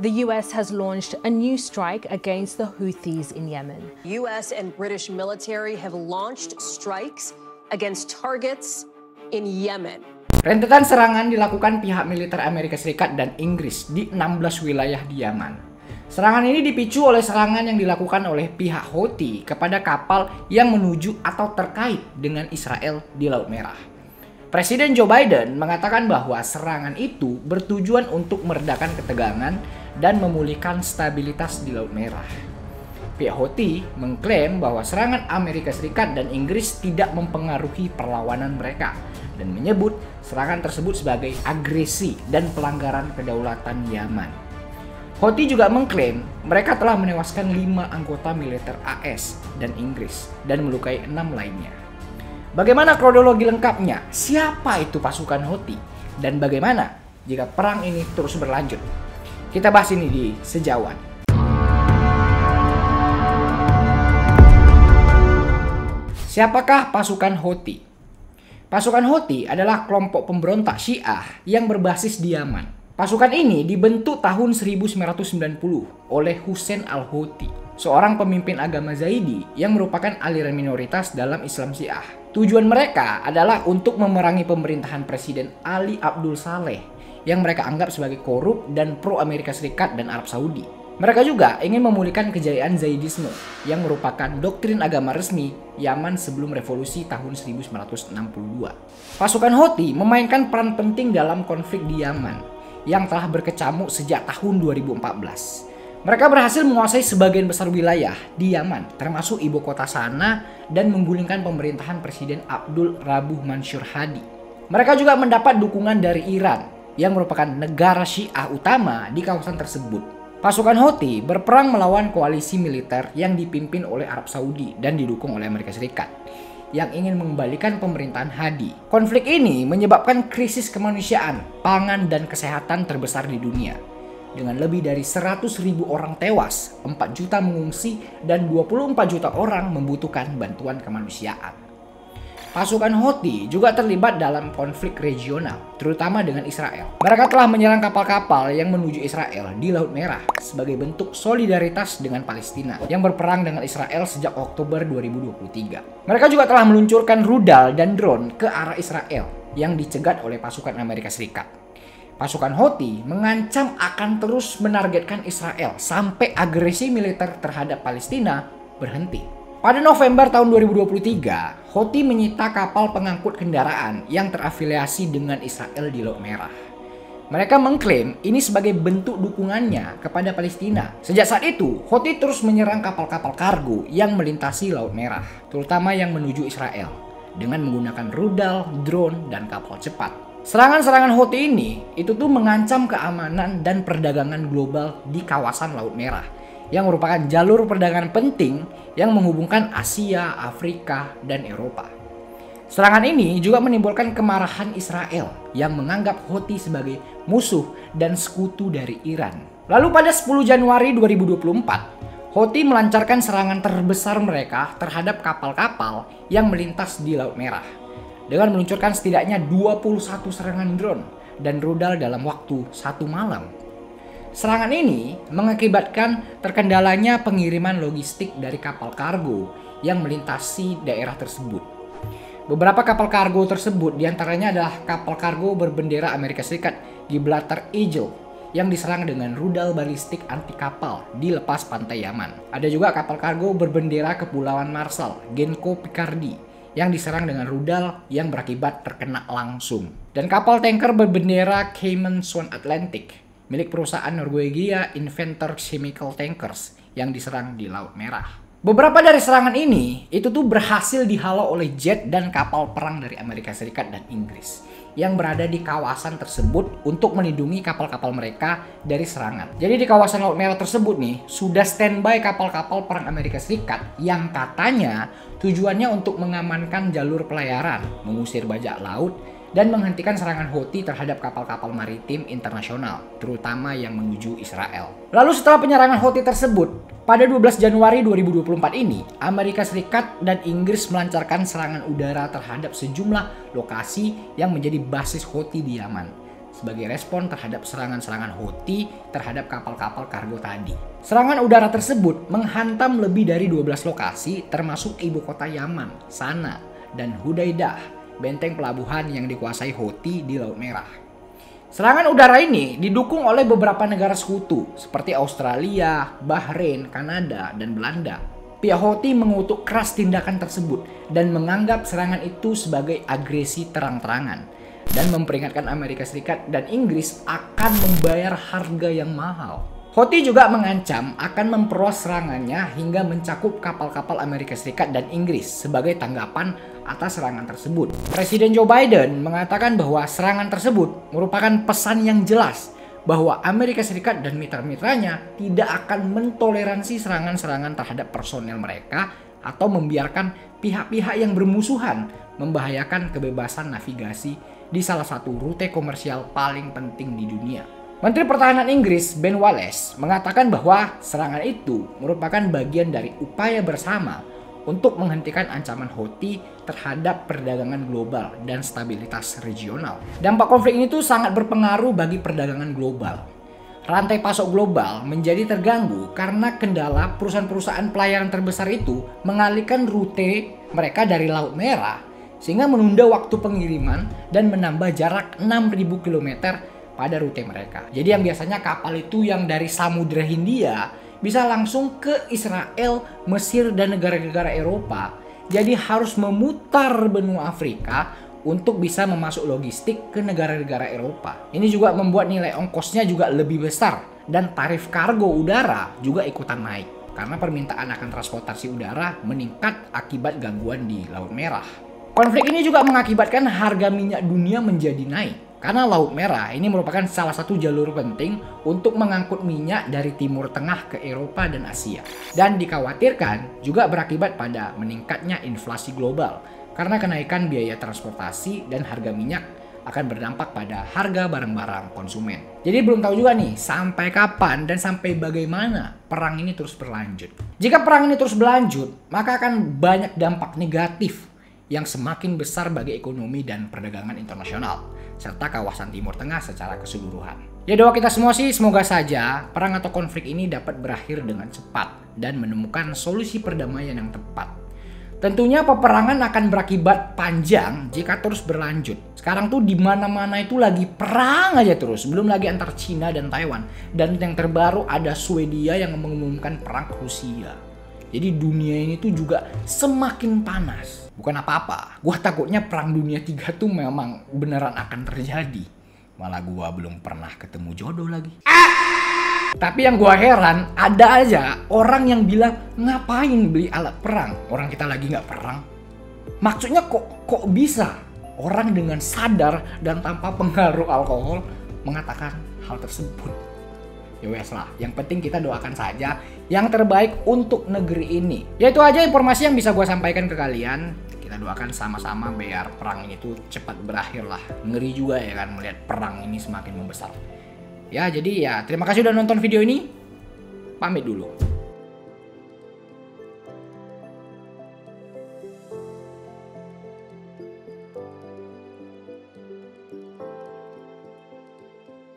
The US has launched a new strike against the Houthis in Yemen. US and British military have launched strikes against targets in Yemen. Rentetan serangan dilakukan pihak militer Amerika Serikat dan Inggris di 16 wilayah di Yaman. Serangan ini dipicu oleh serangan yang dilakukan oleh pihak Houthi kepada kapal yang menuju atau terkait dengan Israel di Laut Merah. Presiden Joe Biden mengatakan bahwa serangan itu bertujuan untuk meredakan ketegangan dan memulihkan stabilitas di Laut Merah. Pihak Houthi mengklaim bahwa serangan Amerika Serikat dan Inggris tidak mempengaruhi perlawanan mereka dan menyebut serangan tersebut sebagai agresi dan pelanggaran kedaulatan Yaman. Houthi juga mengklaim mereka telah menewaskan 5 anggota militer AS dan Inggris dan melukai 6 lainnya. Bagaimana kronologi lengkapnya? Siapa itu pasukan Houthi? Dan bagaimana jika perang ini terus berlanjut? Kita bahas ini di Sejauhan. Siapakah pasukan Houthi? Pasukan Houthi adalah kelompok pemberontak Syiah yang berbasis di Yaman. Pasukan ini dibentuk tahun 1990 oleh Hussein al-Houthi, seorang pemimpin agama Zaidi yang merupakan aliran minoritas dalam Islam Syiah. Tujuan mereka adalah untuk memerangi pemerintahan Presiden Ali Abdul Saleh yang mereka anggap sebagai korup dan pro Amerika Serikat dan Arab Saudi. Mereka juga ingin memulihkan kejayaan Zaidisme yang merupakan doktrin agama resmi Yaman sebelum revolusi tahun 1962. Pasukan Houthi memainkan peran penting dalam konflik di Yaman yang telah berkecamuk sejak tahun 2014. Mereka berhasil menguasai sebagian besar wilayah di Yaman, termasuk ibu kota Sanaa, dan menggulingkan pemerintahan Presiden Abdul Rabuh Mansur Hadi. Mereka juga mendapat dukungan dari Iran, yang merupakan negara Syiah utama di kawasan tersebut. Pasukan Houthi berperang melawan koalisi militer yang dipimpin oleh Arab Saudi dan didukung oleh Amerika Serikat, yang ingin mengembalikan pemerintahan Hadi. Konflik ini menyebabkan krisis kemanusiaan, pangan, dan kesehatan terbesar di dunia. Dengan lebih dari 100.000 orang tewas, 4 juta mengungsi, dan 24 juta orang membutuhkan bantuan kemanusiaan. Pasukan Houthi juga terlibat dalam konflik regional, terutama dengan Israel. Mereka telah menyerang kapal-kapal yang menuju Israel di Laut Merah sebagai bentuk solidaritas dengan Palestina yang berperang dengan Israel sejak Oktober 2023. Mereka juga telah meluncurkan rudal dan drone ke arah Israel yang dicegat oleh pasukan Amerika Serikat. Pasukan Houthi mengancam akan terus menargetkan Israel sampai agresi militer terhadap Palestina berhenti. Pada November tahun 2023, Houthi menyita kapal pengangkut kendaraan yang terafiliasi dengan Israel di Laut Merah. Mereka mengklaim ini sebagai bentuk dukungannya kepada Palestina. Sejak saat itu, Houthi terus menyerang kapal-kapal kargo yang melintasi Laut Merah, terutama yang menuju Israel, dengan menggunakan rudal, drone, dan kapal cepat. Serangan-serangan Houthi ini itu tuh mengancam keamanan dan perdagangan global di kawasan Laut Merah yang merupakan jalur perdagangan penting yang menghubungkan Asia, Afrika, dan Eropa. Serangan ini juga menimbulkan kemarahan Israel yang menganggap Houthi sebagai musuh dan sekutu dari Iran. Lalu pada 10 Januari 2024, Houthi melancarkan serangan terbesar mereka terhadap kapal-kapal yang melintas di Laut Merah dengan meluncurkan setidaknya 21 serangan drone dan rudal dalam waktu 1 malam. Serangan ini mengakibatkan terkendalanya pengiriman logistik dari kapal kargo yang melintasi daerah tersebut. Beberapa kapal kargo tersebut diantaranya adalah kapal kargo berbendera Amerika Serikat Gibraltar Eagle yang diserang dengan rudal balistik anti kapal di lepas pantai Yaman. Ada juga kapal kargo berbendera Kepulauan Marshall Genco Picardy yang diserang dengan rudal yang berakibat terkena langsung. Dan kapal tanker berbendera Cayman Swan Atlantic milik perusahaan Norwegia Inventor Chemical Tankers yang diserang di Laut Merah. Beberapa dari serangan ini itu tuh berhasil dihalau oleh jet dan kapal perang dari Amerika Serikat dan Inggris yang berada di kawasan tersebut untuk melindungi kapal-kapal mereka dari serangan. Jadi di kawasan Laut Merah tersebut nih sudah standby kapal-kapal perang Amerika Serikat yang katanya tujuannya untuk mengamankan jalur pelayaran, mengusir bajak laut, dan menghentikan serangan Houthi terhadap kapal-kapal maritim internasional, terutama yang menuju Israel. Lalu setelah penyerangan Houthi tersebut, pada 12 Januari 2024 ini, Amerika Serikat dan Inggris melancarkan serangan udara terhadap sejumlah lokasi yang menjadi basis Houthi di Yaman, sebagai respon terhadap serangan-serangan Houthi terhadap kapal-kapal kargo tadi. Serangan udara tersebut menghantam lebih dari 12 lokasi termasuk ibu kota Yaman, Sanaa, dan Hudaidah, benteng pelabuhan yang dikuasai Houthi di Laut Merah. Serangan udara ini didukung oleh beberapa negara sekutu seperti Australia, Bahrain, Kanada, dan Belanda. Pihak Houthi mengutuk keras tindakan tersebut dan menganggap serangan itu sebagai agresi terang-terangan dan memperingatkan Amerika Serikat dan Inggris akan membayar harga yang mahal. Houthi juga mengancam akan memperluas serangannya hingga mencakup kapal-kapal Amerika Serikat dan Inggris sebagai tanggapan atas serangan tersebut. Presiden Joe Biden mengatakan bahwa serangan tersebut merupakan pesan yang jelas bahwa Amerika Serikat dan mitra-mitranya tidak akan mentoleransi serangan-serangan terhadap personel mereka atau membiarkan pihak-pihak yang bermusuhan membahayakan kebebasan navigasi di salah satu rute komersial paling penting di dunia. Menteri Pertahanan Inggris Ben Wallace mengatakan bahwa serangan itu merupakan bagian dari upaya bersama untuk menghentikan ancaman Houthi terhadap perdagangan global dan stabilitas regional. Dampak konflik ini tuh sangat berpengaruh bagi perdagangan global. Rantai pasok global menjadi terganggu karena kendala perusahaan-perusahaan pelayaran terbesar itu mengalihkan rute mereka dari Laut Merah sehingga menunda waktu pengiriman dan menambah jarak 6.000 km pada rute mereka. Jadi yang biasanya kapal itu yang dari Samudra Hindia bisa langsung ke Israel, Mesir, dan negara-negara Eropa. Jadi harus memutar benua Afrika untuk bisa memasuk logistik ke negara-negara Eropa. Ini juga membuat nilai ongkosnya juga lebih besar. Dan tarif kargo udara juga ikutan naik. Karena permintaan akan transportasi udara meningkat akibat gangguan di Laut Merah. Konflik ini juga mengakibatkan harga minyak dunia menjadi naik. Karena Laut Merah ini merupakan salah satu jalur penting untuk mengangkut minyak dari Timur Tengah ke Eropa dan Asia. Dan dikhawatirkan juga berakibat pada meningkatnya inflasi global. Karena kenaikan biaya transportasi dan harga minyak akan berdampak pada harga barang-barang konsumen. Jadi belum tahu juga nih sampai kapan dan sampai bagaimana perang ini terus berlanjut. Jika perang ini terus berlanjut, maka akan banyak dampak negatif yang semakin besar bagi ekonomi dan perdagangan internasional serta kawasan Timur Tengah secara keseluruhan. Ya doa kita semua sih semoga saja perang atau konflik ini dapat berakhir dengan cepat dan menemukan solusi perdamaian yang tepat. Tentunya peperangan akan berakibat panjang jika terus berlanjut. Sekarang tuh di mana-mana itu lagi perang aja terus, belum lagi antar Cina dan Taiwan. Dan yang terbaru ada Swedia yang mengumumkan perang ke Rusia. Jadi dunia ini tuh juga semakin panas. Bukan apa-apa, gua takutnya perang dunia 3 tuh memang beneran akan terjadi. Malah gua belum pernah ketemu jodoh lagi. Tapi yang gua heran, ada aja orang yang bilang ngapain beli alat perang, orang kita lagi nggak perang. Maksudnya kok bisa orang dengan sadar dan tanpa pengaruh alkohol mengatakan hal tersebut. Ya wes lah, yang penting kita doakan saja yang terbaik untuk negeri ini. Ya itu aja informasi yang bisa gue sampaikan ke kalian. Kita doakan sama-sama biar perang ini tuh cepat berakhir lah. Ngeri juga ya kan melihat perang ini semakin membesar. Ya jadi ya terima kasih udah nonton video ini. Pamit dulu.